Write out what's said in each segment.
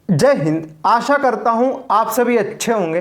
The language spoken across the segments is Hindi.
जय हिंद। आशा करता हूं आप सभी अच्छे होंगे।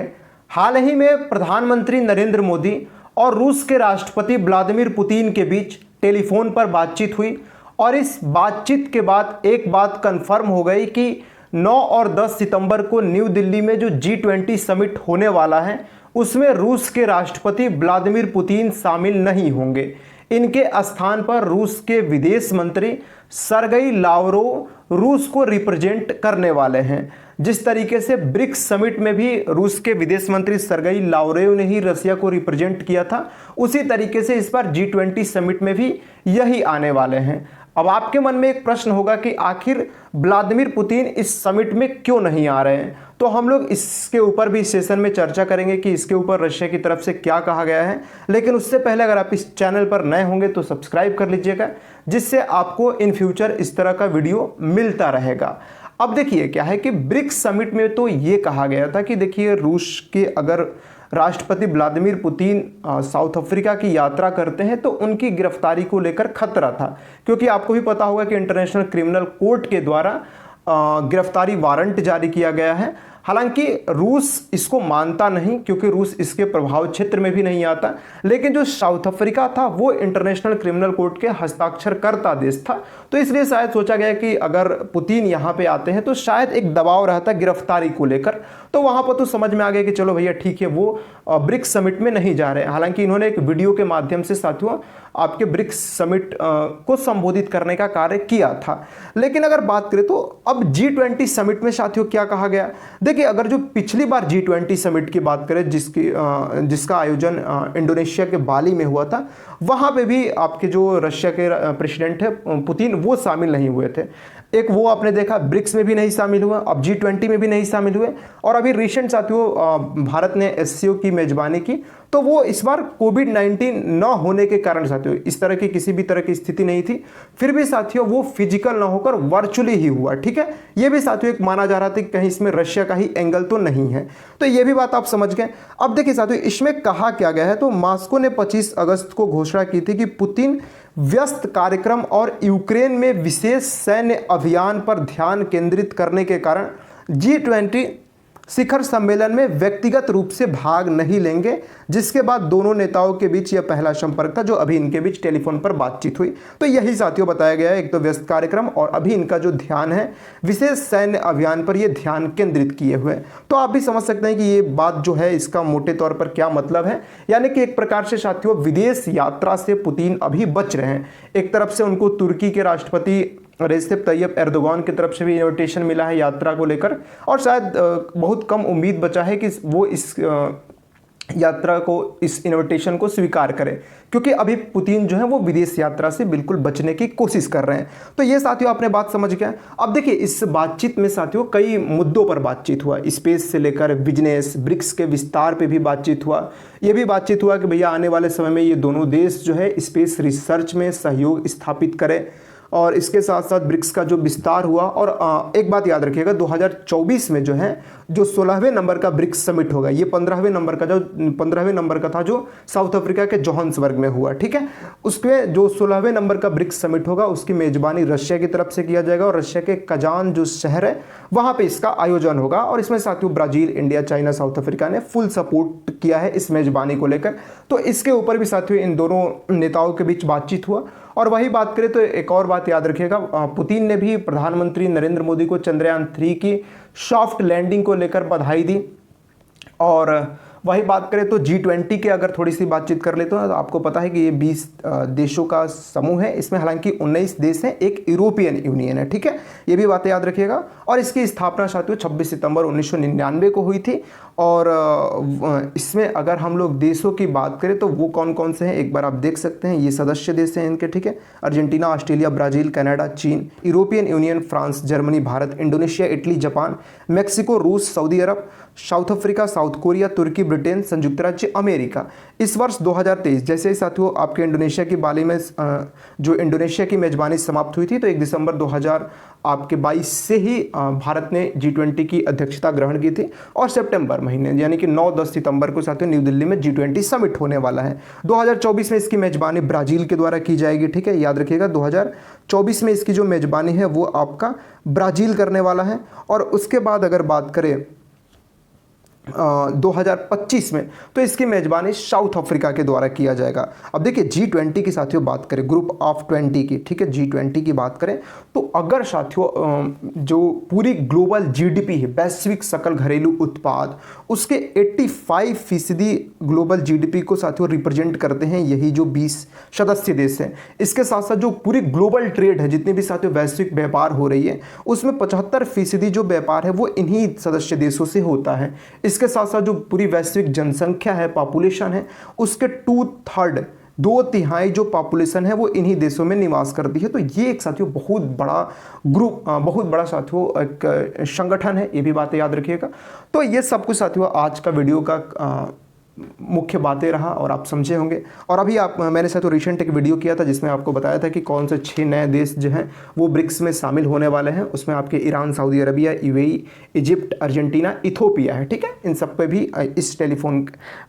हाल ही में प्रधानमंत्री नरेंद्र मोदी और रूस के राष्ट्रपति व्लादिमीर पुतिन के बीच टेलीफोन पर बातचीत हुई और इस बातचीत के बाद एक बात कंफर्म हो गई कि 9 और 10 सितंबर को न्यू दिल्ली में जो G20 समिट होने वाला है उसमें रूस के राष्ट्रपति व्लादिमीर पुतिन शामिल नहीं होंगे। इनके स्थान पर रूस के विदेश मंत्री सरगई लावरोव रूस को रिप्रेजेंट करने वाले हैं। जिस तरीके से ब्रिक्स समिट में भी रूस के विदेश मंत्री सरगई लावरोव ने ही रसिया को रिप्रेजेंट किया था, उसी तरीके से इस बार G20 समिट में भी यही आने वाले हैं। अब आपके मन में एक प्रश्न होगा कि आखिर व्लादिमीर पुतिन इस समिट में क्यों नहीं आ रहे हैं, तो हम लोग इसके ऊपर भी इस सेशन में चर्चा करेंगे कि इसके ऊपर रशिया की तरफ से क्या कहा गया है। लेकिन उससे पहले अगर आप इस चैनल पर नए होंगे तो सब्सक्राइब कर लीजिएगा, जिससे आपको इन फ्यूचर इस तरह का वीडियो मिलता रहेगा। अब देखिए क्या है कि ब्रिक्स समिट में तो ये कहा गया था कि देखिए रूस के अगर राष्ट्रपति व्लादिमीर पुतिन साउथ अफ्रीका की यात्रा करते हैं तो उनकी गिरफ्तारी को लेकर खतरा था, क्योंकि आपको भी पता होगा कि इंटरनेशनल क्रिमिनल कोर्ट के द्वारा गिरफ्तारी वारंट जारी किया गया है। हालांकि रूस इसको मानता नहीं, क्योंकि रूस इसके प्रभाव क्षेत्र में भी नहीं आता, लेकिन जो साउथ अफ्रीका था वो इंटरनेशनल क्रिमिनल कोर्ट के हस्ताक्षरकर्ता देश था, तो इसलिए शायद सोचा गया कि अगर पुतिन यहाँ पे आते हैं तो शायद एक दबाव रहता गिरफ्तारी को लेकर। तो वहाँ पर तो समझ में आ गया कि चलो भैया ठीक है, वो ब्रिक्स समिट में नहीं जा रहे हैं। हालांकि इन्होंने एक वीडियो के माध्यम से साथियों आपके ब्रिक्स समिट को संबोधित करने का कार्य किया था। लेकिन अगर बात करें तो अब G20 समिट में साथियों क्या कहा गया, देखिए अगर जो पिछली बार G20 समिट की बात करें जिसका आयोजन इंडोनेशिया के बाली में हुआ था, वहाँ पे भी आपके जो रशिया के प्रेसिडेंट है पुतिन वो शामिल नहीं हुए थे। एक वो आपने देखा ब्रिक्स में भी नहीं शामिल हुआ, अब G20 में भी नहीं शामिल हुए, और अभी रिसेंट साथियों भारत ने SCO की मेजबानी की, तो वो इस बार कोविड-19 न होने के कारण साथियों इस तरह की किसी भी तरह की स्थिति नहीं थी, फिर भी साथियों वो फिजिकल ना होकर वर्चुअली ही हुआ। ठीक है, ये भी साथियों एक माना जा रहा था कि कहीं इसमें रशिया का ही एंगल तो नहीं है, तो ये भी बात आप समझ गए। अब देखिए साथियों इसमें कहा क्या गया है, तो मॉस्को ने 25 अगस्त को घोषणा की थी कि पुतिन व्यस्त कार्यक्रम और यूक्रेन में विशेष सैन्य अभियान पर ध्यान केंद्रित करने के कारण G20 शिखर सम्मेलन में व्यक्तिगत रूप से भाग नहीं लेंगे, जिसके बाद दोनों नेताओं के बीच यह पहला संपर्क था जो अभी इनके बीच टेलीफोन पर बातचीत हुई। तो यही साथियों बताया गया है, एक तो व्यस्त कार्यक्रम और अभी इनका जो ध्यान है विशेष सैन्य अभियान पर यह ध्यान केंद्रित किए हुए। तो आप भी समझ सकते हैं कि ये बात जो है इसका मोटे तौर पर क्या मतलब है, यानी कि एक प्रकार से साथियों विदेश यात्रा से पुतिन अभी बच रहे हैं। एक तरफ से उनको तुर्की के राष्ट्रपति रेसिप तैयब एर्दोगान की तरफ से भी इनविटेशन मिला है यात्रा को लेकर, और शायद बहुत कम उम्मीद बचा है कि वो इस यात्रा को, इस इनविटेशन को स्वीकार करें, क्योंकि अभी पुतिन जो है वो विदेश यात्रा से बिल्कुल बचने की कोशिश कर रहे हैं। तो ये साथियों आपने बात समझ गया। अब देखिए इस बातचीत में साथियों कई मुद्दों पर बातचीत हुआ, स्पेस से लेकर बिजनेस, ब्रिक्स के विस्तार पे भी बातचीत हुआ। ये भी बातचीत हुआ कि भैया आने वाले समय में ये दोनों देश जो है स्पेस रिसर्च में सहयोग स्थापित करें, और इसके साथ साथ ब्रिक्स का जो विस्तार हुआ। और एक बात याद रखिएगा 2024 में जो है जो 16वें नंबर का ब्रिक्स समिट होगा, ये 15वें नंबर का था जो साउथ अफ्रीका के जोहान्सबर्ग में हुआ। ठीक है, उसके जो 16वें नंबर का ब्रिक्स समिट होगा उसकी मेजबानी रशिया की तरफ से किया जाएगा, और रशिया के कजान जो शहर है वहाँ पे इसका आयोजन होगा। और इसमें साथियों Brazil, India, China, south Africa ने फुल सपोर्ट किया है इस मेजबानी को लेकर। तो इसके ऊपर भी साथियों इन दोनों नेताओं के बीच बातचीत हुआ। और वही बात करें तो एक और बात याद रखिएगा, पुतिन ने भी प्रधानमंत्री नरेंद्र मोदी को चंद्रयान 3 की सॉफ्ट लैंडिंग को लेकर बधाई दी। और वही बात करें तो G20 के अगर थोड़ी सी बातचीत कर लेते हैं तो आपको पता है कि ये 20 देशों का समूह है, इसमें हालांकि 19 देश हैं, एक यूरोपियन यूनियन है। ठीक है, ये भी बातें याद रखिएगा। और इसकी स्थापना साथियों 26 सितंबर 1999 को हुई थी। और इसमें अगर हम लोग देशों की बात करें तो वो कौन कौन से हैं एक बार आप देख सकते हैं, ये सदस्य देश हैं इनके। ठीक है, अर्जेंटीना, ऑस्ट्रेलिया, ब्राज़ील, कनाडा, चीन, European union, France, Germany, Bharat, Indonesia, Italy, Japan, Mexico, रूस, सऊदी अरब, साउथ अफ्रीका, साउथ कोरिया, तुर्की, ब्रिटेन, संयुक्त राज्य अमेरिका। इस वर्ष 2023 जैसे साथियों आपके इंडोनेशिया की बाली में जो इंडोनेशिया की मेजबानी समाप्त हुई थी, तो 1 दिसंबर 2022 से ही भारत ने G20 की अध्यक्षता ग्रहण की थी और सितंबर महीने यानी कि 9-10 सितंबर को साथियों न्यू दिल्ली में G20 समिट होने वाला है। 2024 में इसकी मेजबानी ब्राज़ील के द्वारा की जाएगी, ठीक है, याद रखिएगा 2024 में इसकी जो मेजबानी है वो आपका ब्राज़ील करने वाला है। और उसके बाद अगर बात करें 2025 में, तो इसकी मेजबानी साउथ अफ्रीका के द्वारा किया जाएगा। अब देखिए G20 की साथियों बात करें, ग्रुप ऑफ 20 की, ठीक है, G20 की बात करें तो अगर साथियों जो पूरी ग्लोबल GDP है, वैश्विक सकल घरेलू उत्पाद, उसके 85% ग्लोबल GDP को साथियों रिप्रेजेंट करते हैं यही जो 20 सदस्य देश हैं। इसके साथ साथ जो पूरी ग्लोबल ट्रेड है, जितनी भी साथियों वैश्विक व्यापार हो रही है, उसमें 75% जो व्यापार है वो इन्हीं सदस्य देशों से होता है। इसके साथ साथ जो पूरी वैश्विक जनसंख्या है, पॉपुलेशन है, उसके 2/3 जो पॉपुलेशन है वो इन्हीं देशों में निवास करती है। तो ये एक साथियों बहुत बड़ा ग्रुप, बहुत बड़ा साथियों एक संगठन है, ये भी बातें याद रखिएगा। तो ये सब कुछ साथियों आज का वीडियो का मुख्य बातें रहा और आप समझे होंगे। और अभी मैंने साथियों रिसेंट एक वीडियो किया था जिसमें आपको बताया था कि कौन से 6 नए देश जो हैं वो ब्रिक्स में शामिल होने वाले हैं। उसमें आपके Iran, Saudi Arabia, UAE, Egypt, Argentina, Ethiopia है, ठीक है। इन सब पे भी इस टेलीफोन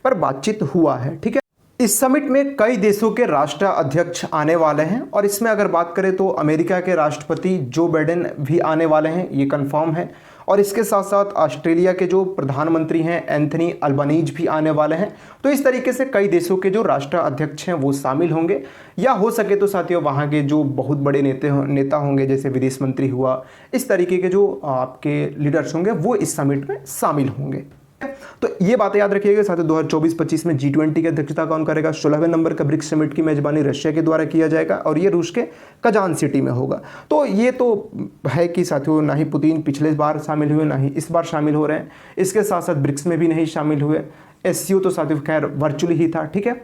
पर बातचीत हुआ है, ठीक है। इस समिट में कई देशों के राष्ट्र अध्यक्ष आने वाले हैं और इसमें अगर बात करें तो अमेरिका के राष्ट्रपति जो बाइडेन भी आने वाले हैं, ये कंफर्म है। और इसके साथ साथ ऑस्ट्रेलिया के जो प्रधानमंत्री हैं एंथनी अल्बनीज भी आने वाले हैं। तो इस तरीके से कई देशों के जो राष्ट्र अध्यक्ष हैं वो शामिल होंगे, या हो सके तो साथियों वहाँ के जो बहुत बड़े नेता होंगे, जैसे विदेश मंत्री हुआ, इस तरीके के जो आपके लीडर्स होंगे वो इस समिट में शामिल होंगे। तो ये बातें याद रखिएगा साथियों। 2024-25 में G20 की अध्यक्षता कौन करेगा? 16वें नंबर का ब्रिक्स समिट की मेजबानी रशिया के द्वारा किया जाएगा और ये रूस के कजान सिटी में होगा। तो ये तो है कि साथियों ना ही पुतिन पिछले बार शामिल हुए, ना ही इस बार शामिल हो रहे हैं। इसके साथ साथ ब्रिक्स में भी नहीं शामिल हुए। SCO तो साथियों खैर वर्चुअली ही था, ठीक है।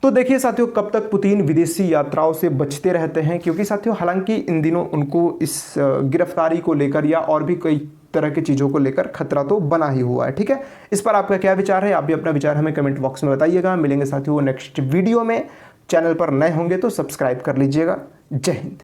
तो देखिए साथियों कब तक पुतिन विदेशी यात्राओं से बचते रहते हैं, क्योंकि साथियों हालांकि इन दिनों उनको इस गिरफ्तारी को लेकर या और भी कई तरह की चीज़ों को लेकर खतरा तो बना ही हुआ है, ठीक है। इस पर आपका क्या विचार है? आप भी अपना विचार हमें कमेंट बॉक्स में बताइएगा। मिलेंगे साथियों नेक्स्ट वीडियो में। चैनल पर नए होंगे तो सब्सक्राइब कर लीजिएगा। जय हिंद।